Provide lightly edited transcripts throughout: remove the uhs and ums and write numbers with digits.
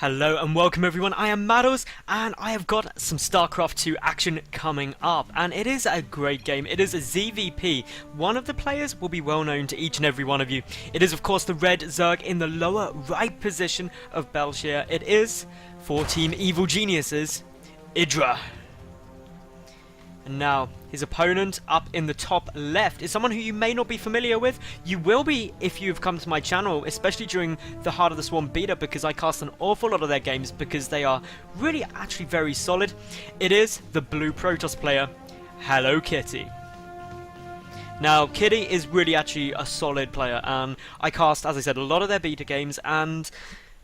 Hello and welcome everyone, I am Madals and I have got some StarCraft 2 action coming up, and it is a great game. It is a ZvP. One of the players will be well known to each and every one of you. It is of course the red Zerg in the lower right position of Belshire. It is for Team Evil Geniuses, IdrA. And now, his opponent up in the top left is someone who you may not be familiar with. You will be if you've come to my channel, especially during the Heart of the Swarm beta, because I cast an awful lot of their games because they are really actually very solid. It is the blue Protoss player, hellokitty. Now, Kitty is really actually a solid player, and I cast, as I said, a lot of their beta games, and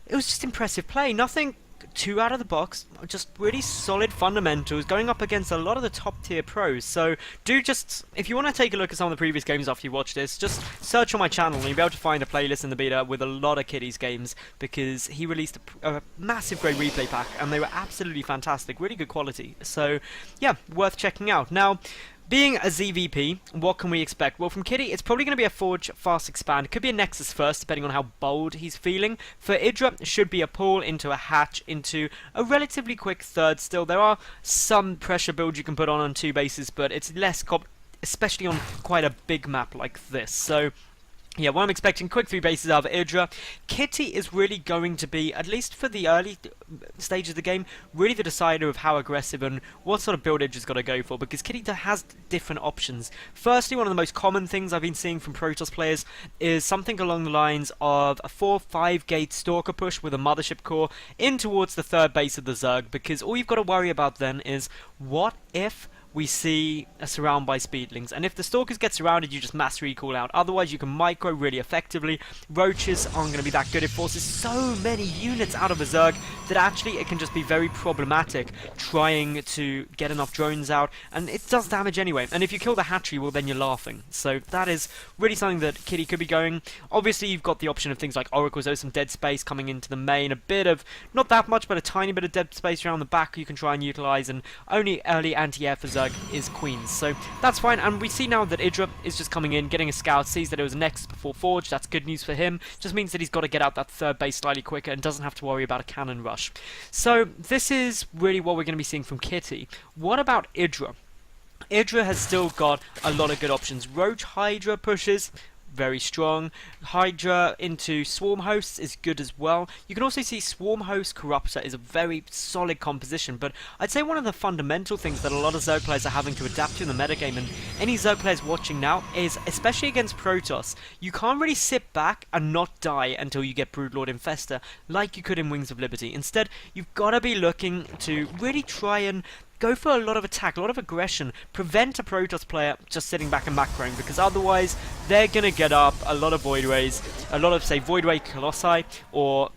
it was just impressive play. Nothing too out of the box, just really solid fundamentals, going up against a lot of the top tier pros. So do just, if you want to take a look at some of the previous games after you watch this, just search on my channel and you'll be able to find a playlist in the beta with a lot of Kitty's games, because he released a massive great replay pack and they were absolutely fantastic, really good quality. So yeah, worth checking out. Now, being a ZvP, what can we expect? Well, from Kitty, it's probably going to be a Forge Fast Expand. It could be a Nexus first, depending on how bold he's feeling. For IdrA, it should be a pull into a hatch, into a relatively quick third still. There are some pressure builds you can put on 2 bases, but it's less especially on quite a big map like this. So yeah, what I'm expecting, quick 3 bases out of IdrA. Kitty is really going to be, at least for the early stage of the game, really the decider of how aggressive and what sort of build IdrA's got to go for, because Kitty has different options. Firstly, one of the most common things I've been seeing from Protoss players is something along the lines of a 4-5 gate Stalker push with a Mothership core in towards the 3rd base of the Zerg, because all you've got to worry about then is, what if we see a surround by Speedlings, and if the Stalkers get surrounded, you just mass recall out. Otherwise, you can micro really effectively. Roaches aren't going to be that good. It forces so many units out of a Zerg that actually it can just be very problematic trying to get enough drones out, and it does damage anyway. And if you kill the hatchery, well, then you're laughing. So that is really something that Kitty could be going. Obviously, you've got the option of things like Oracles. There's some dead space coming into the main, a bit of, not that much, but a tiny bit of dead space around the back you can try and utilize, and only early anti-air for Zerg is Queens, so that's fine. And we see now that IdrA is just coming in, getting a scout, sees that it was Nexus before Forge. That's good news for him. Just means that he's got to get out that 3rd base slightly quicker and doesn't have to worry about a cannon rush. So this is really what we're going to be seeing from Kitty. What about IdrA? IdrA has still got a lot of good options. Roach Hydra pushes, very strong. Hydra into Swarm Hosts is good as well. You can also see Swarm Host Corruptor is a very solid composition, but I'd say one of the fundamental things that a lot of Zerg players are having to adapt to in the metagame, and any Zerg players watching now, is, especially against Protoss, you can't really sit back and not die until you get Broodlord Infester like you could in Wings of Liberty. Instead, you've got to be looking to really try and go for a lot of attack, a lot of aggression, prevent a Protoss player just sitting back and macroing, because otherwise they're going to get up a lot of Void Rays, a lot of, say, Void Ray Colossi, or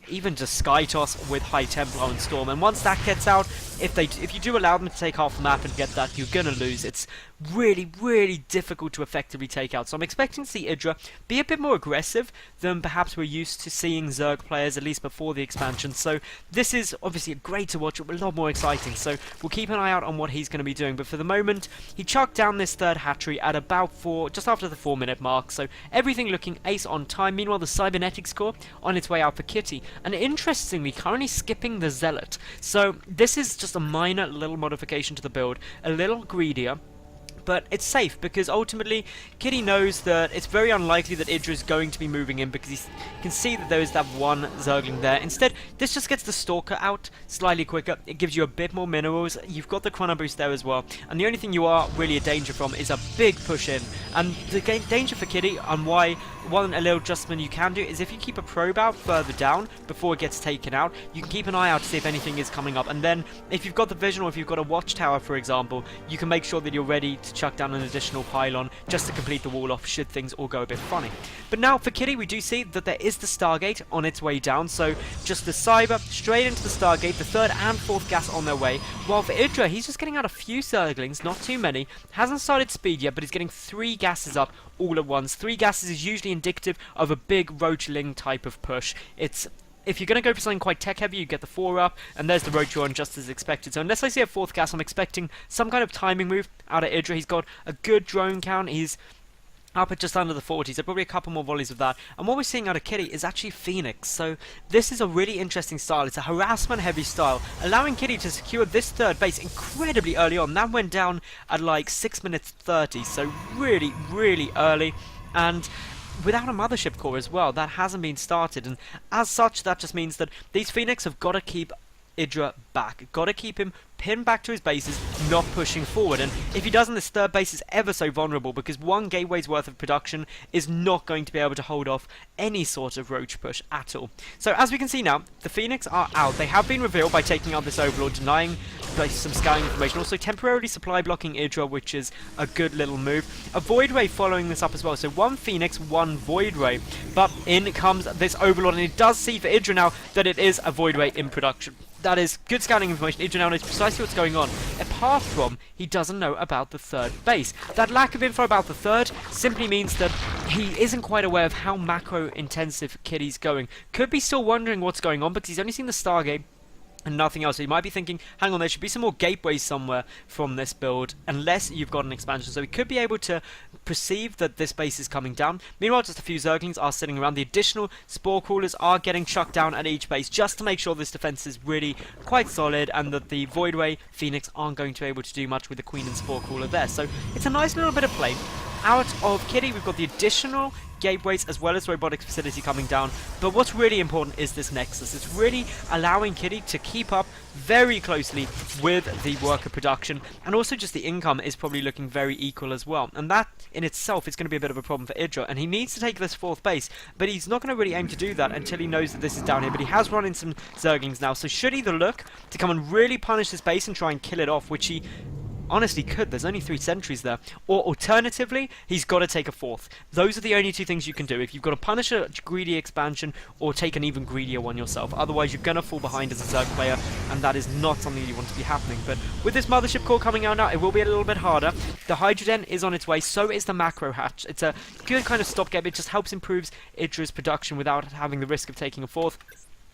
even just Sky Toss with High Templar and Storm. And once that gets out, if you do allow them to take half the map and get that, you're going to lose. It's really, really difficult to effectively take out. So I'm expecting to see IdrA be a bit more aggressive than perhaps we're used to seeing Zerg players, at least before the expansion. So this is obviously great to watch, a lot more exciting. So we'll keep an eye out on what he's going to be doing. But for the moment, he chucked down this 3rd hatchery at about just after the 4-minute mark. So everything looking ace on time. Meanwhile, the Cybernetics core on its way out for Kitty. And interestingly, currently skipping the Zealot. So this is just a minor little modification to the build, a little greedier, but it's safe, because ultimately Kitty knows that it's very unlikely that IdrA is going to be moving in, because he can see that there is that one Zergling there. Instead, this just gets the Stalker out slightly quicker. It gives you a bit more minerals. You've got the Chrono Boost there as well, and the only thing you are really a danger from is a big push in. And the danger for Kitty, and why one a little adjustment you can do, is if you keep a probe out further down before it gets taken out, you can keep an eye out to see if anything is coming up, and then if you've got the vision, or if you've got a watchtower, for example, you can make sure that you're ready to chuck down an additional pylon just to complete the wall off should things all go a bit funny. But now for Kitty, we do see that there is the Stargate on its way down, so just the Cyber straight into the Stargate, the 3rd and 4th gas on their way, while for IdrA, he's just getting out a few Zerglings, not too many, hasn't started speed yet, but he's getting 3 gases up all at once. 3 gases is usually indicative of a big Roachling type of push. If you're going to go for something quite tech-heavy, you get the 4 up, and there's the Roach just as expected. So unless I see a 4th gas, I'm expecting some kind of timing move out of IdrA. He's got a good drone count. He's up at just under the 40s, so probably a couple more volleys of that. And what we're seeing out of Kitty is actually Phoenix, so this is a really interesting style. It's a harassment heavy style, allowing Kitty to secure this third base incredibly early on. That went down at like 6 minutes 30, so really, really early, and without a mothership core as well. That hasn't been started, and as such that just means that these Phoenix have got to keep IdrA back. Got to keep him pinned back to his bases, not pushing forward. And if he doesn't, this third base is ever so vulnerable, because one gateway's worth of production is not going to be able to hold off any sort of roach push at all. So as we can see now, the Phoenix are out. They have been revealed by taking out this Overlord, denying some scouting information, also temporarily supply blocking IdrA, which is a good little move. A Void Ray following this up as well, so one Phoenix, one Void Ray, but in comes this Overlord, and it does see for IdrA now that it is a Void Ray in production. That is good scouting information. IdrA now knows precisely what's going on, apart from he doesn't know about the third base. That lack of info about the third simply means that he isn't quite aware of how macro intensive Kitty's going. Could be still wondering what's going on because he's only seen the Stargate and nothing else. So you might be thinking, hang on, there should be some more gateways somewhere from this build, unless you've got an expansion. So we could be able to perceive that this base is coming down. Meanwhile, just a few Zerglings are sitting around. The additional Spore Crawlers are getting chucked down at each base, just to make sure this defense is really quite solid, and that the Void Ray Phoenix aren't going to be able to do much with the Queen and Spore Crawler there. So it's a nice little bit of play. Out of Kitty, we've got the additional gateways as well as robotics facility coming down, but what's really important is this Nexus. It's really allowing Kitty to keep up very closely with the worker production, and also just the income is probably looking very equal as well, and that in itself is going to be a bit of a problem for IdrA, and he needs to take this fourth base, but he's not going to really aim to do that until he knows that this is down here. But he has run in some Zerglings now, so should either look to come and really punish this base and try and kill it off, which he honestly could, there's only 3 sentries there, or alternatively, he's got to take a fourth. Those are the only 2 things you can do. If you've got to punish a greedy expansion, or take an even greedier one yourself. Otherwise, you're going to fall behind as a Zerg player, and that is not something you want to be happening. But with this Mothership core coming out now, it will be a little bit harder. The Hydrogen is on its way, so is the Macro Hatch. It's a good kind of stopgap. It just helps improves IdrA's production without having the risk of taking a fourth.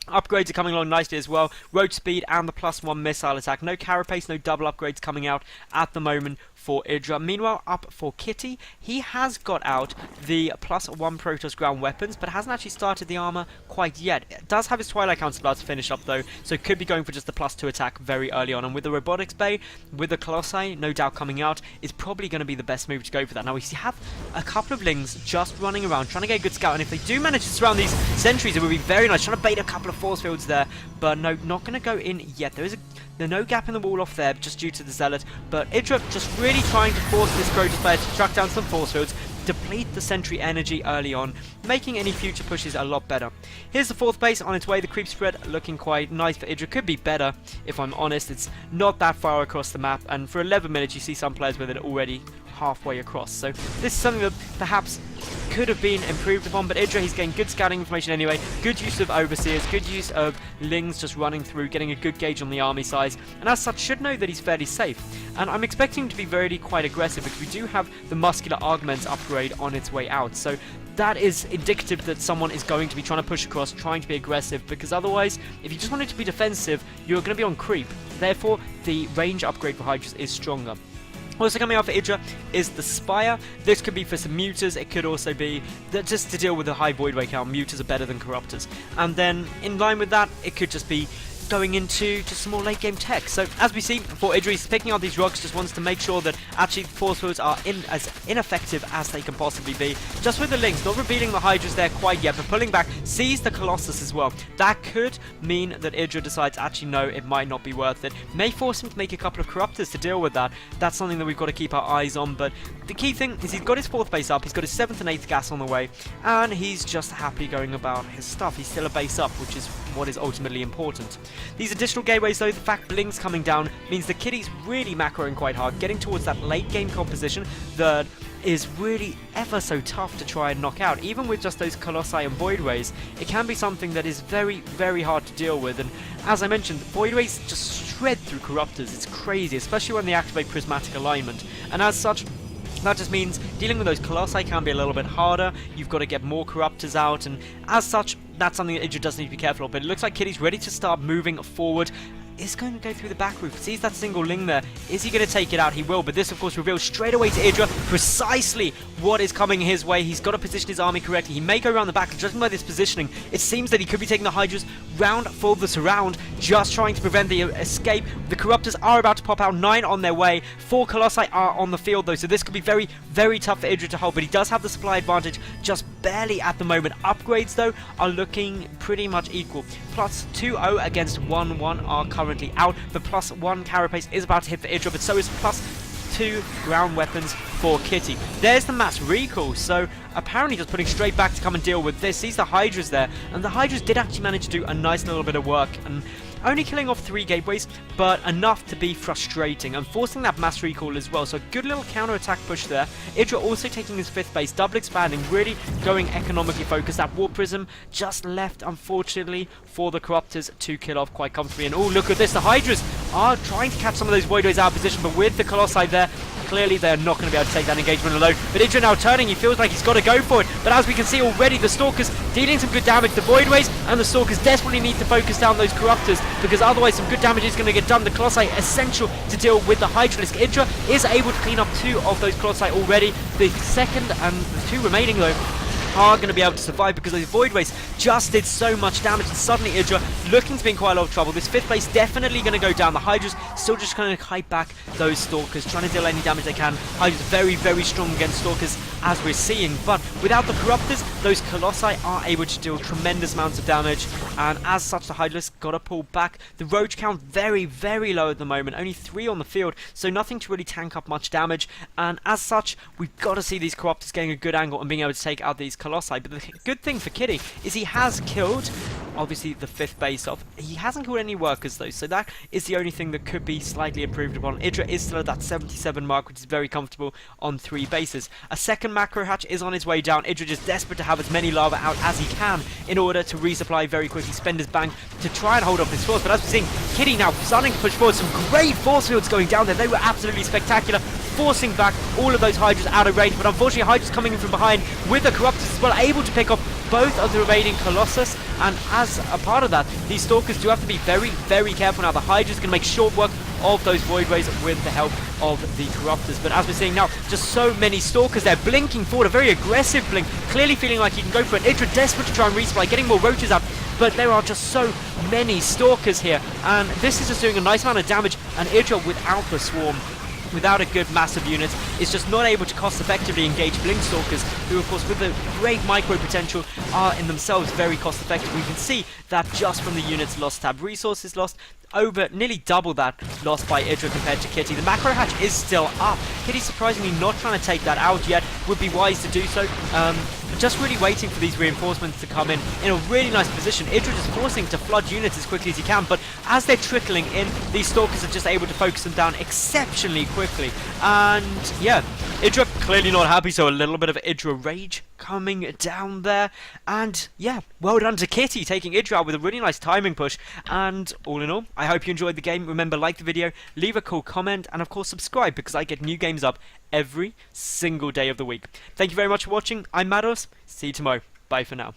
Upgrades are coming along nicely as well. Road speed and the +1 missile attack. No carapace, no double upgrades coming out at the moment for IdrA. Meanwhile, up for Kitty, he has got out the +1 Protoss ground weapons, but hasn't actually started the armor quite yet. It does have his Twilight Counterblast to finish up though, so could be going for just the +2 attack very early on. And with the robotics bay, with the Colossi no doubt coming out, is probably going to be the best move to go for that. Now we have a couple of Lings just running around, trying to get a good scout, and if they do manage to surround these sentries, it would be very nice. Trying to bait a couple of force fields there, but no, not going to go in yet. There's no gap in the wall off there just due to the Zealot, but IdrA just really trying to force this Protoss player to track down some force fields, deplete the sentry energy early on, making any future pushes a lot better. Here's the fourth base on its way. The creep spread looking quite nice for IdrA. Could be better, if I'm honest. It's not that far across the map, and for 11 minutes you see some players with it already halfway across. So this is something that perhaps could have been improved upon, but IdrA, he's getting good scouting information anyway, good use of Overseers, good use of Lings just running through, getting a good gauge on the army size, and as such should know that he's fairly safe. And I'm expecting him to be really quite aggressive, because we do have the Muscular Augments upgrade on its way out, so that is indicative that someone is going to be trying to push across, trying to be aggressive, because otherwise, if you just wanted to be defensive, you're going to be on creep. Therefore, the range upgrade for Hydras is stronger. Also coming out for IdrA is the Spire. This could be for some Mutors. It could also be just to deal with the high Void Ray count. Mutors are better than Corruptors. And then in line with that, it could just be going into just some more late game tech. So as we see, for IdrA, he's picking out these rocks, just wants to make sure that actually force fields are as ineffective as they can possibly be. Just with the Lings, not revealing the Hydras there quite yet, but pulling back, sees the Colossus as well. That could mean that IdrA decides, actually no, it might not be worth it. May force him to make a couple of Corruptors to deal with that. That's something that we've got to keep our eyes on, but the key thing is he's got his fourth base up, he's got his 7th and 8th gas on the way, and he's just happily going about his stuff. He's still a base up, which is what is ultimately important. These additional gateways though, the fact Bling's coming down means the Kitty's really macroing quite hard, getting towards that late game composition that is really ever so tough to try and knock out. Even with just those Colossi and Void Rays, it can be something that is very, very hard to deal with. And as I mentioned, Void Rays just shred through Corruptors. It's crazy, especially when they activate Prismatic Alignment. And as such, that just means dealing with those Colossi can be a little bit harder. You've got to get more Corruptors out, and as such, that's something that IdrA does need to be careful of. But it looks like Kitty's ready to start moving forward. is going to go through the back roof. Sees that single Ling there. Is he going to take it out? He will, but this of course reveals straight away to IdrA precisely what is coming his way. He's got to position his army correctly. He may go around the back, judging by this positioning. It seems that he could be taking the Hydras round for the surround, just trying to prevent the escape. The Corruptors are about to pop out, 9 on their way. 4 Colossi are on the field though, so this could be very, very tough for IdrA to hold, but he does have the supply advantage just barely at the moment. Upgrades though are looking pretty much equal. Plus 2-0 against 1-1 are currently out. The plus 1 carapace is about to hit for IdrA, but so is plus 2 ground weapons for Kitty. There's the mass recall, so apparently just putting straight back to come and deal with this. Sees the Hydras there, and the Hydras did actually manage to do a nice little bit of work, and only killing off 3 gateways, but enough to be frustrating and forcing that mass recall as well. So good little counter-attack push there. IdrA also taking his 5th base, double expanding, really going economically focused. That War Prism just left, unfortunately, for the Corruptors to kill off quite comfortably. And oh, look at this. The Hydras are trying to catch some of those Voidways out of position, but with the Colossi there, clearly they're not going to be able to take that engagement alone. But IdrA now turning, he feels like he's got to go for it. But as we can see already, the Stalkers dealing some good damage. The Voidways and the Stalkers desperately need to focus down those Corruptors, because otherwise some good damage is going to get done. The Colossi essential to deal with the Hydralisk. IdrA is able to clean up 2 of those Colossi already. The second and the 2 remaining though are going to be able to survive, because those Voidways just did so much damage, and suddenly IdrA looking to be in quite a lot of trouble. This 5th base definitely going to go down. The Hydras still just kind of kite back those Stalkers, trying to deal any damage they can. Hydras very, very strong against Stalkers, as we're seeing, but without the Corruptors, those Colossi are able to deal tremendous amounts of damage, and as such the Hydralisk got to pull back. The Roach count very, very low at the moment, only 3 on the field, so nothing to really tank up much damage, and as such we've got to see these Corruptors getting a good angle and being able to take out these Colossi. But the good thing for Kitty is he has killed, obviously, the 5th base off. He hasn't killed any workers though, so that is the only thing that could be slightly improved upon. IdrA is still at that 77 mark, which is very comfortable on 3 bases. A second macro hatch is on his way down. IdrA just desperate to have as many lava out as he can in order to resupply very quickly, spend his bank to try and hold off this force. But as we're seeing, Kitty now starting to push forward. Some great force fields going down there. They were absolutely spectacular, forcing back all of those Hydras out of range. But unfortunately, Hydras coming in from behind with the Corruptors as well, able to pick off both of the remaining Colossus, and as a part of that, these Stalkers do have to be very, very careful now. The Hydra's going to make short work of those Voidways with the help of the Corruptors. But as we're seeing now, just so many Stalkers there, blinking forward, a very aggressive blink, clearly feeling like he can go for it. IdrA desperate to try and resupply, getting more Roaches out, but there are just so many Stalkers here, and this is just doing a nice amount of damage, and IdrA without the swarm, without a good massive unit, is just not able to cost effectively engage Blink Stalkers, who of course with the great micro potential are in themselves very cost effective. We can see that just from the units lost. Tab resources lost, over nearly double that lost by IdrA compared to Kitty. The macro hatch is still up. Kitty surprisingly not trying to take that out yet, would be wise to do so. Just really waiting for these reinforcements to come in a really nice position. IdrA just forcing to flood units as quickly as he can, but as they're trickling in, these Stalkers are just able to focus them down exceptionally quickly. And yeah, IdrA clearly not happy, so a little bit of IdrA rage coming down there. And yeah, well done to Kitty, taking IdrA out with a really nice timing push. And all in all, I hope you enjoyed the game. Remember, like the video, leave a cool comment, and of course subscribe, because I get new games up every single day of the week. Thank you very much for watching. I'm Madals. See you tomorrow. Bye for now.